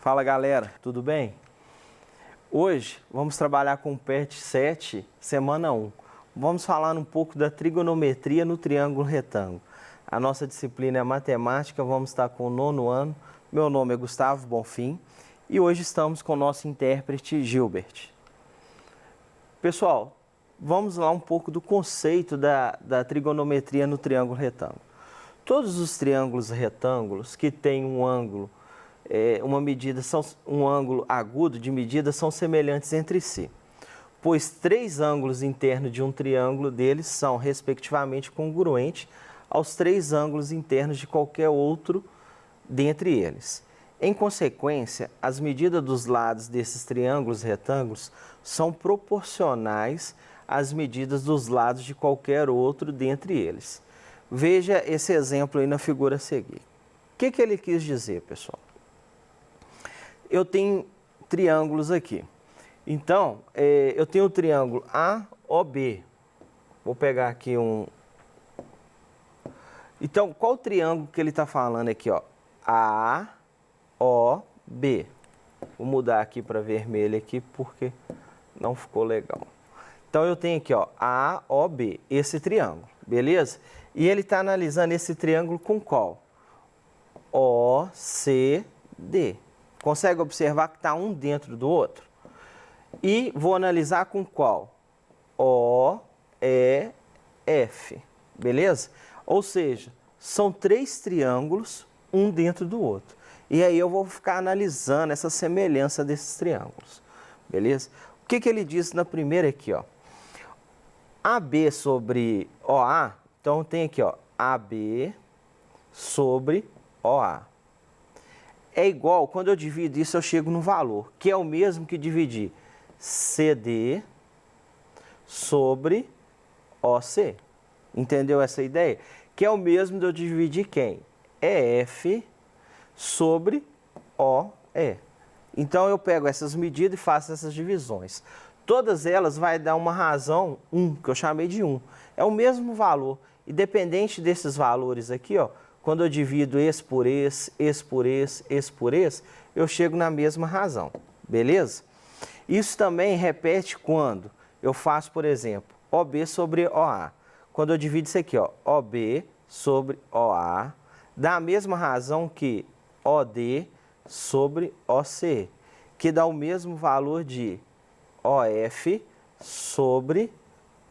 Fala galera, tudo bem? Hoje vamos trabalhar com o PET 7, semana 1. Vamos falar um pouco da trigonometria no triângulo retângulo. A nossa disciplina é matemática, vamos estar com o 9º ano. Meu nome é Gustavo Bonfim e hoje estamos com o nosso intérprete Gilbert. Pessoal, vamos lá um pouco do conceito da trigonometria no triângulo retângulo. Todos os triângulos retângulos que têm um ângulo, um ângulo agudo de medida são semelhantes entre si, pois 3 ângulos internos de um triângulo deles são, respectivamente, congruentes aos 3 ângulos internos de qualquer outro dentre eles. Em consequência, as medidas dos lados desses triângulos retângulos são proporcionais às medidas dos lados de qualquer outro dentre eles. Veja esse exemplo aí na figura a seguir. O que ele quis dizer, pessoal? Eu tenho triângulos aqui. Então, eu tenho o triângulo AOB. Vou pegar aqui um... Então, qual triângulo que ele está falando aqui, ó? AOB. Vou mudar aqui para vermelho aqui porque não ficou legal. Então, eu tenho aqui, ó, AOB, esse triângulo, beleza? E ele está analisando esse triângulo com qual? OCD. Consegue observar que está um dentro do outro? E vou analisar com qual? OEF, beleza? Ou seja, são 3 triângulos, um dentro do outro. E aí eu vou ficar analisando essa semelhança desses triângulos, beleza? O que ele disse na primeira aqui, ó? AB sobre OA, então tem aqui, ó, AB sobre OA. É igual, quando eu divido isso, eu chego no valor, que é o mesmo que dividir CD sobre OC. Entendeu essa ideia? Que é o mesmo de eu dividir quem? EF sobre OE. Então, eu pego essas medidas e faço essas divisões. Todas elas vai dar uma razão 1, que eu chamei de 1. É o mesmo valor. Independente desses valores aqui, ó, quando eu divido esse por esse, esse por esse, esse por esse, eu chego na mesma razão, beleza? Isso também repete quando eu faço, por exemplo, OB sobre OA. Quando eu divido isso aqui, ó, OB sobre OA, dá a mesma razão que OD sobre OC, que dá o mesmo valor de OF sobre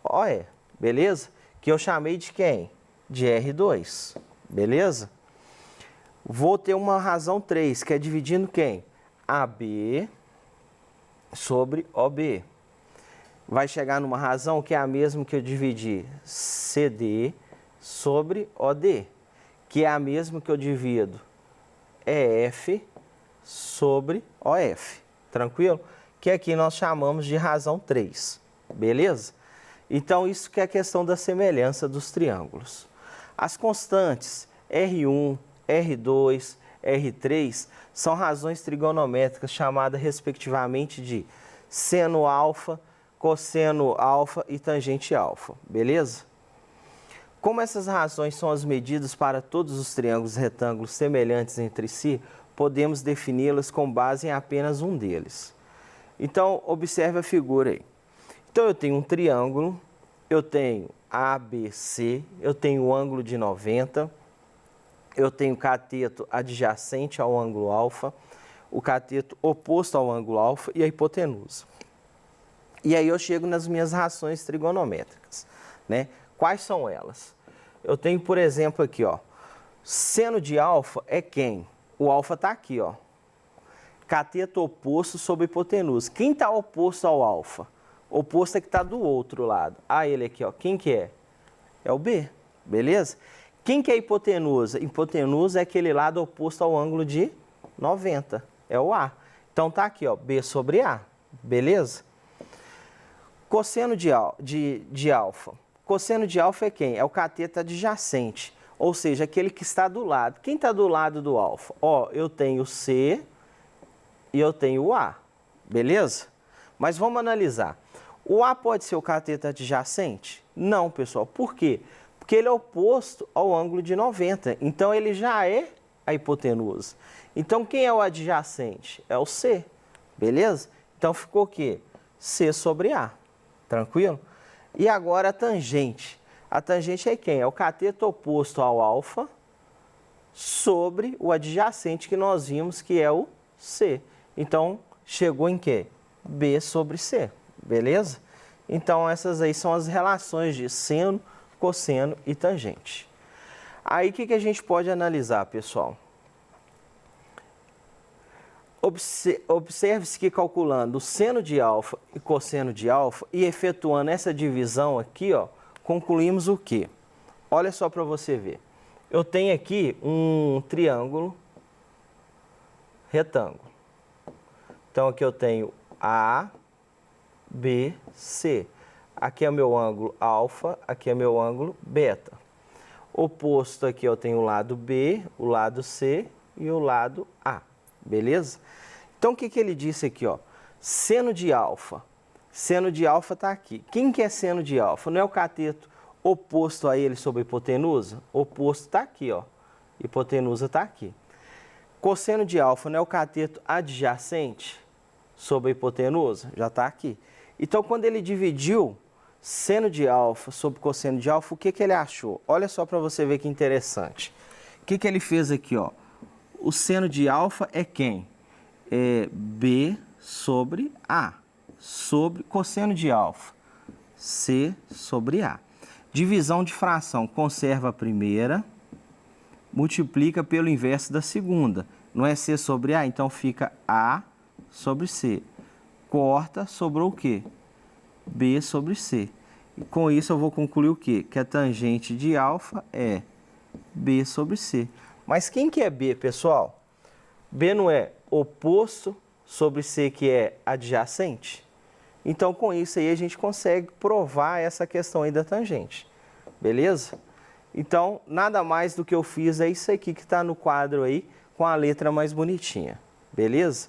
OE, beleza? Que eu chamei de quem? De R2. Beleza? Vou ter uma razão 3, que é dividindo quem? AB sobre OB. Vai chegar numa razão que é a mesma que eu dividi CD sobre OD, que é a mesma que eu divido EF sobre OF. Tranquilo? Que aqui nós chamamos de razão 3. Beleza? Então, isso que é a questão da semelhança dos triângulos. As constantes R1, R2, R3 são razões trigonométricas chamadas respectivamente de seno alfa, cosseno alfa e tangente alfa, beleza? Como essas razões são as medidas para todos os triângulos retângulos semelhantes entre si, podemos defini-las com base em apenas um deles. Então, observe a figura aí. Então, eu tenho um triângulo, eu tenho ABC, eu tenho o ângulo de 90, eu tenho o cateto adjacente ao ângulo alfa, o cateto oposto ao ângulo alfa e a hipotenusa. E aí eu chego nas minhas razões trigonométricas, né? Quais são elas? Eu tenho, por exemplo, aqui, ó, seno de alfa é quem? O alfa está aqui, ó. Cateto oposto sobre hipotenusa. Quem está oposto ao alfa? O oposto é que está do outro lado. Ah, ele aqui, ó. Quem que é? É o B, beleza? Quem que é a hipotenusa? Hipotenusa é aquele lado oposto ao ângulo de 90. É o A. Então, tá aqui, ó. B sobre A, beleza? Cosseno de alfa. Cosseno de alfa é quem? É o cateto adjacente. Ou seja, aquele que está do lado. Quem está do lado do alfa? Ó, eu tenho o C e eu tenho o A, beleza? Mas vamos analisar. O A pode ser o cateto adjacente? Não, pessoal. Por quê? Porque ele é oposto ao ângulo de 90. Então, ele já é a hipotenusa. Então, quem é o adjacente? É o C, beleza? Então, ficou o quê? C sobre A, tranquilo? E agora a tangente. A tangente é quem? É o cateto oposto ao alfa sobre o adjacente que nós vimos que é o C. Então, chegou em quê? B sobre C, beleza? Então, essas aí são as relações de seno, cosseno e tangente. Aí, o que a gente pode analisar, pessoal? Observe-se que calculando o seno de alfa e cosseno de alfa e efetuando essa divisão aqui, ó, concluímos o quê? Olha só para você ver. Eu tenho aqui um triângulo retângulo. Então, aqui eu tenho A, B, C. Aqui é o meu ângulo alfa, aqui é meu ângulo beta. Oposto aqui eu tenho o lado B, o lado C e o lado A, beleza? Então, o que ele disse aqui, ó? Seno de alfa. Seno de alfa está aqui. Quem que é seno de alfa? Não é o cateto oposto a ele sobre a hipotenusa? Oposto está aqui, ó. Hipotenusa está aqui. Cosseno de alfa não é o cateto adjacente sobre a hipotenusa? Já está aqui. Então, quando ele dividiu seno de alfa sobre cosseno de alfa, o que ele achou? Olha só para você ver que interessante. O que ele fez aqui, ó? O seno de alfa é quem? É B sobre A, sobre cosseno de alfa, C sobre A. Divisão de fração, conserva a primeira, multiplica pelo inverso da segunda. Não é C sobre A, então fica A sobre C. Corta, sobrou o quê? B sobre C. E com isso eu vou concluir o quê? Que a tangente de alfa é B sobre C. Mas quem que é B, pessoal? B não é oposto sobre C, que é adjacente? Então, com isso aí, a gente consegue provar essa questão aí da tangente. Beleza? Então, nada mais do que eu fiz é isso aqui que está no quadro aí, com a letra mais bonitinha. Beleza?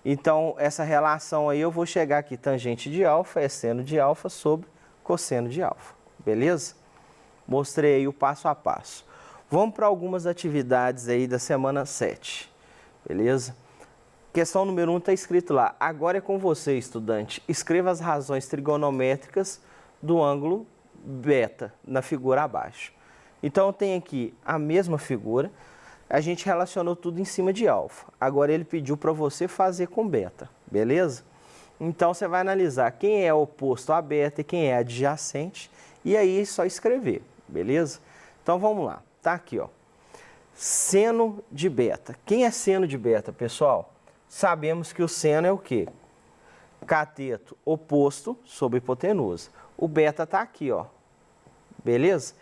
Então, essa relação aí, eu vou chegar aqui, tangente de alfa é seno de alfa sobre cosseno de alfa. Beleza? Mostrei aí o passo a passo. Vamos para algumas atividades aí da semana 7. Beleza? Questão número 1 está escrito lá. Agora é com você, estudante. Escreva as razões trigonométricas do ângulo beta na figura abaixo. Então, eu tenho aqui a mesma figura. A gente relacionou tudo em cima de alfa. Agora, ele pediu para você fazer com beta. Beleza? Então, você vai analisar quem é oposto a beta e quem é adjacente. E aí, é só escrever. Beleza? Então, vamos lá. Tá aqui, ó. Seno de beta. Quem é seno de beta, pessoal? Sabemos que o seno é o quê? Cateto oposto sobre hipotenusa. O beta está aqui, ó. Beleza?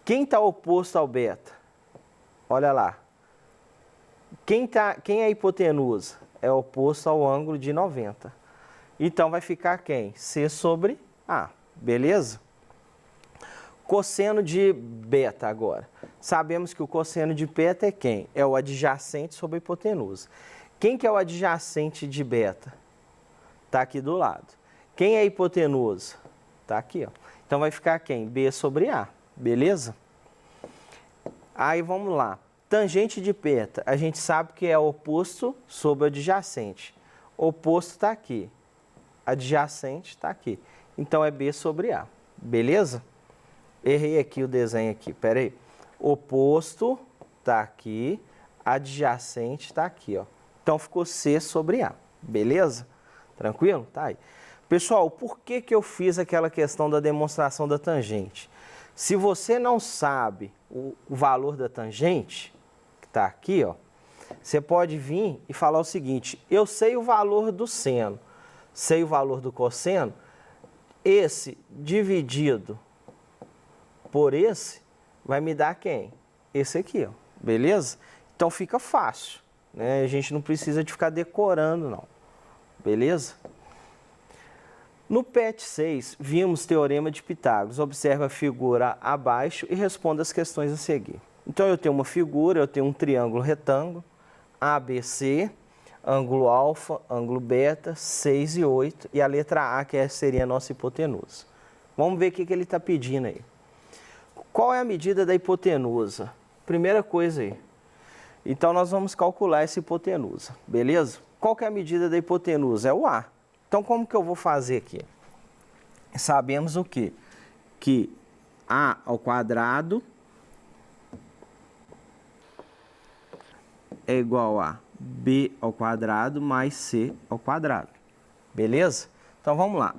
Quem está oposto ao beta? Olha lá. Quem é a hipotenusa? É oposto ao ângulo de 90. Então, vai ficar quem? C sobre A. Beleza? Cosseno de beta agora. Sabemos que o cosseno de beta é quem? É o adjacente sobre a hipotenusa. Quem que é o adjacente de beta? Está aqui do lado. Quem é a hipotenusa? Está aqui, ó. Então, vai ficar quem? B sobre A. Beleza? Aí, vamos lá. Tangente de beta. A gente sabe que é oposto sobre o adjacente. Oposto está aqui. Adjacente está aqui. Então, é B sobre A. Beleza? Errei aqui o desenho aqui, pera aí. Oposto está aqui, adjacente está aqui, ó. Então, ficou C sobre A, beleza? Tranquilo? Tá aí. Pessoal, por que eu fiz aquela questão da demonstração da tangente? Se você não sabe o valor da tangente, que está aqui, ó, você pode vir e falar o seguinte, eu sei o valor do seno, sei o valor do cosseno, esse dividido por esse, vai me dar quem? Esse aqui, ó. Beleza? Então, fica fácil, né? A gente não precisa de ficar decorando, não. Beleza? No PET 6, vimos teorema de Pitágoras. Observe a figura abaixo e responda as questões a seguir. Então, eu tenho uma figura, eu tenho um triângulo retângulo, ABC, ângulo alfa, ângulo beta, 6 e 8, e a letra A, que seria a nossa hipotenusa. Vamos ver o que ele está pedindo aí. Qual é a medida da hipotenusa? Primeira coisa aí. Então, nós vamos calcular essa hipotenusa, beleza? Qual que é a medida da hipotenusa? É o A. Então, como que eu vou fazer aqui? Sabemos o quê? Que A ao quadrado é igual a B ao quadrado mais C ao quadrado. Beleza? Então, vamos lá.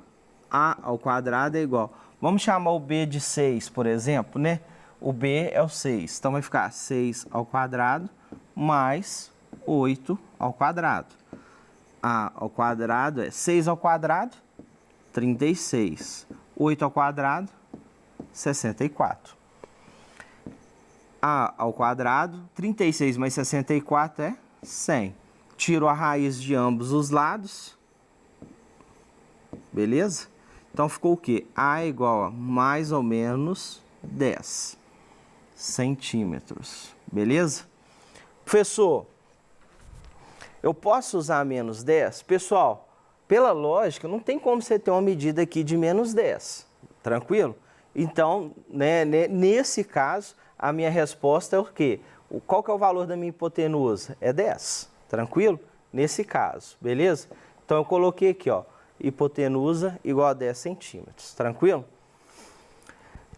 A ao quadrado é igual... Vamos chamar o B de 6, por exemplo, né? O B é o 6. Então, vai ficar 6 ao quadrado mais 8 ao quadrado. A ao quadrado é 6 ao quadrado, 36. 8 ao quadrado, 64. A ao quadrado, 36 mais 64 é 100. Tiro a raiz de ambos os lados. Beleza? Então, ficou o quê? A é igual a mais ou menos 10 centímetros. Beleza? Professor, eu posso usar menos 10? Pessoal, pela lógica, não tem como você ter uma medida aqui de menos 10. Tranquilo? Então, né, nesse caso, a minha resposta é o quê? Qual que é o valor da minha hipotenusa? É 10. Tranquilo? Nesse caso, beleza? Então, eu coloquei aqui, ó, hipotenusa igual a 10 centímetros. Tranquilo?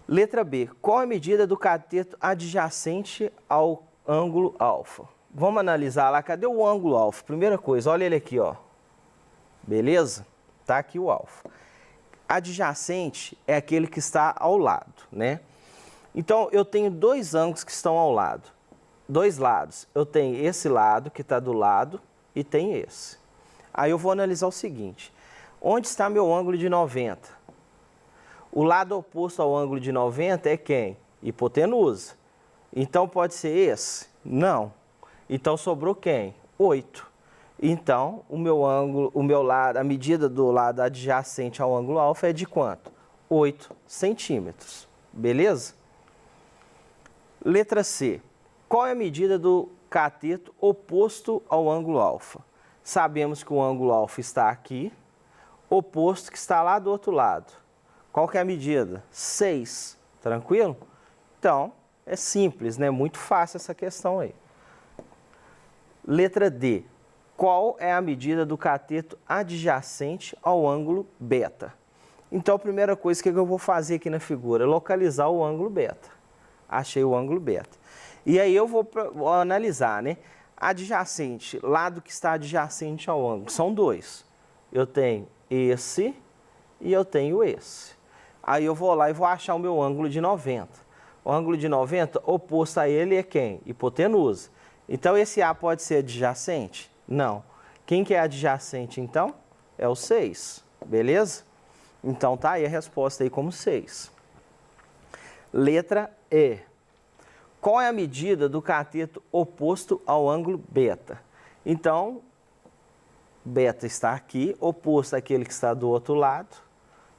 Letra B. Qual a medida do cateto adjacente ao ângulo alfa? Vamos analisar lá. Cadê o ângulo alfa? Primeira coisa, olha ele aqui, ó. Beleza? Tá aqui o alfa. Adjacente é aquele que está ao lado, né? Então, eu tenho dois ângulos que estão ao lado. Dois lados. Eu tenho esse lado que está do lado e tem esse. Aí eu vou analisar o seguinte. Onde está meu ângulo de 90? O lado oposto ao ângulo de 90 é quem? Hipotenusa. Então, pode ser esse? Não. Então, sobrou quem? 8. Então, o meu ângulo, a medida do lado adjacente ao ângulo alfa é de quanto? 8 centímetros. Beleza? Letra C. Qual é a medida do cateto oposto ao ângulo alfa? Sabemos que o ângulo alfa está aqui, oposto que está lá do outro lado. Qual que é a medida? 6. Tranquilo? Então, é simples, né? Muito fácil essa questão aí. Letra D. Qual é a medida do cateto adjacente ao ângulo beta? Então, a primeira coisa que eu vou fazer aqui na figura é localizar o ângulo beta. Achei o ângulo beta. E aí eu vou analisar, né? Adjacente, lado que está adjacente ao ângulo, são dois. Eu tenho esse e eu tenho esse. Aí eu vou lá e vou achar o meu ângulo de 90. O ângulo de 90, oposto a ele é quem? Hipotenusa. Então, esse A pode ser adjacente? Não. Quem que é adjacente, então? É o 6. Beleza? Então, tá aí a resposta aí como 6. Letra E. Qual é a medida do cateto oposto ao ângulo beta? Então, beta está aqui, oposto àquele que está do outro lado.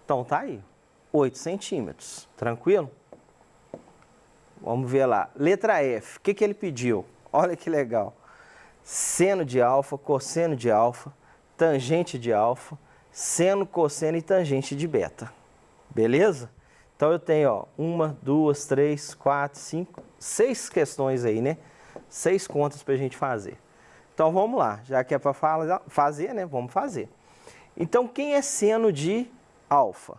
Então, tá aí. 8 centímetros. Tranquilo? Vamos ver lá. Letra F. O que ele pediu? Olha que legal. Seno de alfa, cosseno de alfa, tangente de alfa, seno, cosseno e tangente de beta. Beleza? Então, eu tenho, ó, 1, 2, 3, 4, 5, 6 questões aí, né? 6 contas para a gente fazer. Então, vamos lá. Já que é para fazer, né? Vamos fazer. Então, quem é seno de alfa?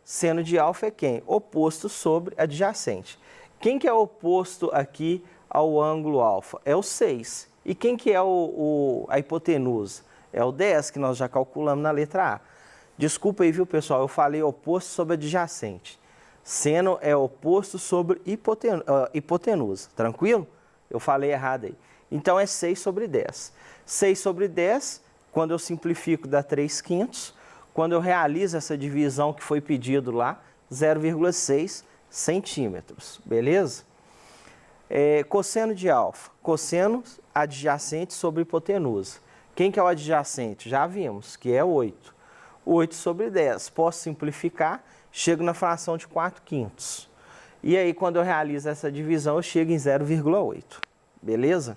Seno de alfa é quem? Oposto sobre adjacente. Quem que é oposto aqui ao ângulo alfa? É o 6. E quem que é a hipotenusa? É o 10, que nós já calculamos na letra A. Desculpa aí, viu, pessoal? Eu falei oposto sobre adjacente. Seno é oposto sobre hipotenusa. Tranquilo? Eu falei errado aí. Então, é 6 sobre 10. 6 sobre 10, quando eu simplifico, dá 3/5. Quando eu realizo essa divisão que foi pedido lá, 0,6 centímetros. Beleza? Cosseno de alfa. Cosseno adjacente sobre hipotenusa. Quem que é o adjacente? Já vimos, que é 8. 8 sobre 10. Posso simplificar, chego na fração de 4/5. E aí, quando eu realizo essa divisão, eu chego em 0,8. Beleza?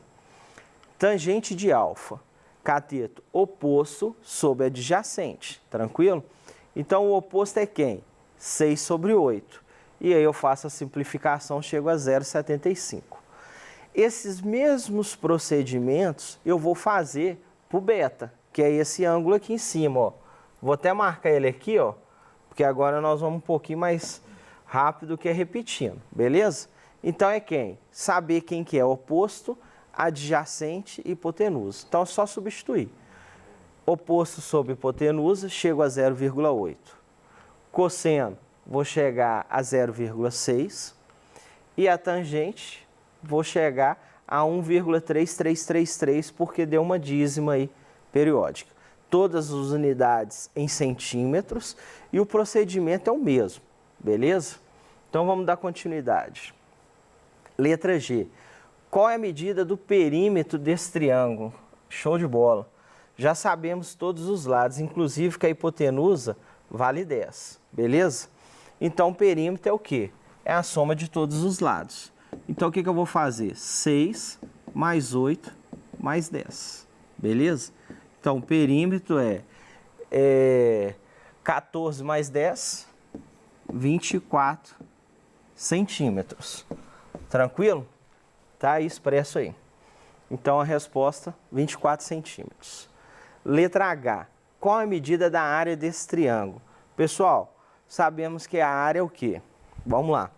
Tangente de alfa. Cateto oposto sobre adjacente. Tranquilo? Então, o oposto é quem? 6 sobre 8. E aí eu faço a simplificação, chego a 0,75. Esses mesmos procedimentos eu vou fazer para o beta, que é esse ângulo aqui em cima, ó. Vou até marcar ele aqui, ó, porque agora nós vamos um pouquinho mais rápido que repetindo, beleza? Então é quem? Saber quem que é oposto, adjacente e hipotenusa. Então é só substituir. Oposto sobre hipotenusa, chego a 0,8. Cosseno, vou chegar a 0,6. E a tangente, vou chegar a 1,3333, porque deu uma dízima aí periódica. Todas as unidades em centímetros e o procedimento é o mesmo, beleza? Então vamos dar continuidade. Letra G. Qual é a medida do perímetro desse triângulo? Show de bola. Já sabemos todos os lados, inclusive que a hipotenusa vale 10, beleza? Então o perímetro é o quê? É a soma de todos os lados. Então o que eu vou fazer? 6 mais 8 mais 10, beleza? Então o perímetro é 14 mais 10, 24 centímetros. Tranquilo? Tá aí expresso aí. Então a resposta, 24 centímetros. Letra H. Qual a medida da área desse triângulo? Pessoal, sabemos que a área é o quê? Vamos lá.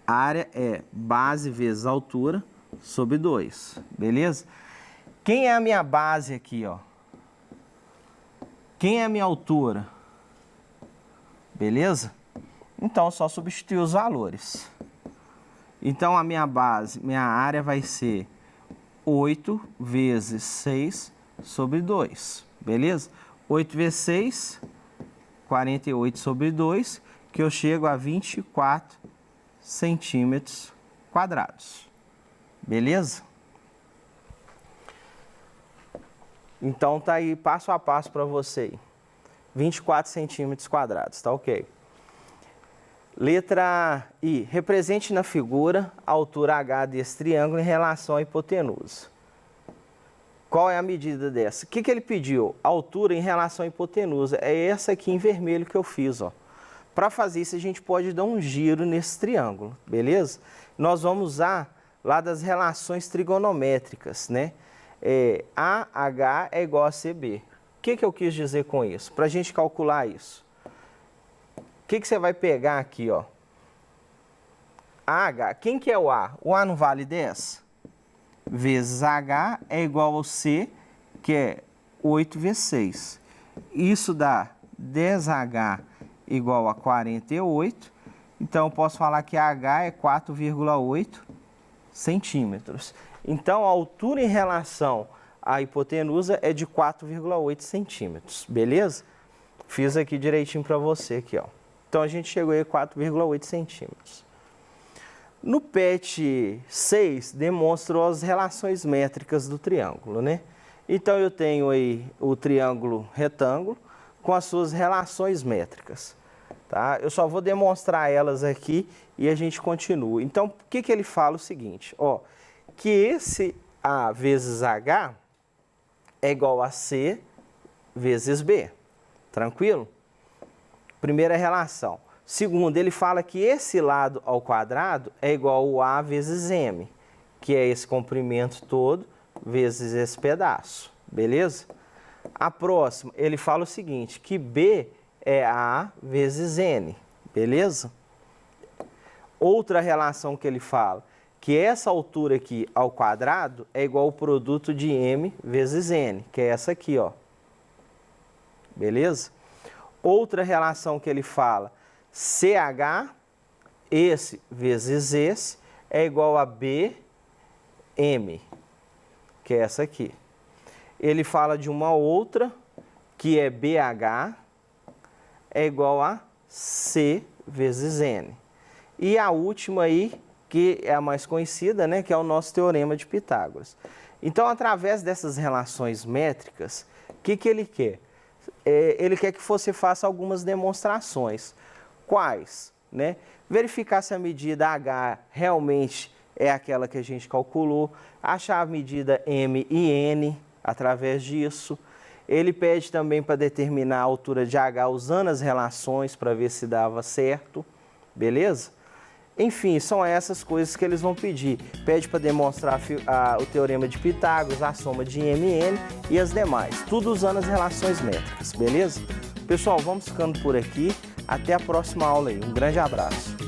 A área é base vezes altura sobre 2, beleza? Quem é a minha base aqui, ó? Quem é a minha altura? Beleza? Então, só substituir os valores. Então, a minha base, minha área vai ser 8 vezes 6 sobre 2, beleza? 8 vezes 6, 48 sobre 2, que eu chego a 24 centímetros quadrados, beleza? Então, tá aí passo a passo para você. 24 centímetros quadrados, tá ok? Letra I. Represente na figura a altura H desse triângulo em relação à hipotenusa. Qual é a medida dessa? O que ele pediu? A altura em relação à hipotenusa. É essa aqui em vermelho que eu fiz, ó. Para fazer isso, a gente pode dar um giro nesse triângulo, beleza? Nós vamos usar lá das relações trigonométricas, né? AH é igual a CB. O que eu quis dizer com isso? Para a gente calcular isso. O que você vai pegar aqui, ó? AH, quem que é o A? O A não vale 10? Vezes H é igual ao C, que é 8 vezes 6. Isso dá 10H igual a 48. Então, eu posso falar que H é 4,8 centímetros. Então, a altura em relação à hipotenusa é de 4,8 centímetros, beleza? Fiz aqui direitinho para você, aqui, ó. Então, a gente chegou aí a 4,8 centímetros. No PET 6, demonstra as relações métricas do triângulo, né? Então, eu tenho aí o triângulo retângulo com as suas relações métricas, tá? Eu só vou demonstrar elas aqui e a gente continua. Então, o que ele fala? O seguinte, ó, que esse A vezes H é igual a C vezes B, tranquilo? Primeira relação. Segundo, ele fala que esse lado ao quadrado é igual ao A vezes M, que é esse comprimento todo vezes esse pedaço, beleza? A próxima, ele fala o seguinte, que B é A vezes N, beleza? Outra relação que ele fala, que essa altura aqui ao quadrado é igual ao produto de M vezes N, que é essa aqui, ó. Beleza? Outra relação que ele fala, CH, esse vezes esse, é igual a BM, que é essa aqui. Ele fala de uma outra, que é BH, é igual a C vezes N. E a última aí, que é a mais conhecida, né, que é o nosso teorema de Pitágoras. Então, através dessas relações métricas, o que ele quer? Ele quer que você faça algumas demonstrações. Quais? Né? Verificar se a medida H realmente é aquela que a gente calculou, achar a medida M e N através disso. Ele pede também para determinar a altura de H usando as relações para ver se dava certo, beleza? Enfim, são essas coisas que eles vão pedir. Pede para demonstrar o teorema de Pitágoras, a soma de MN e as demais. Tudo usando as relações métricas, beleza? Pessoal, vamos ficando por aqui. Até a próxima aula aí. Um grande abraço.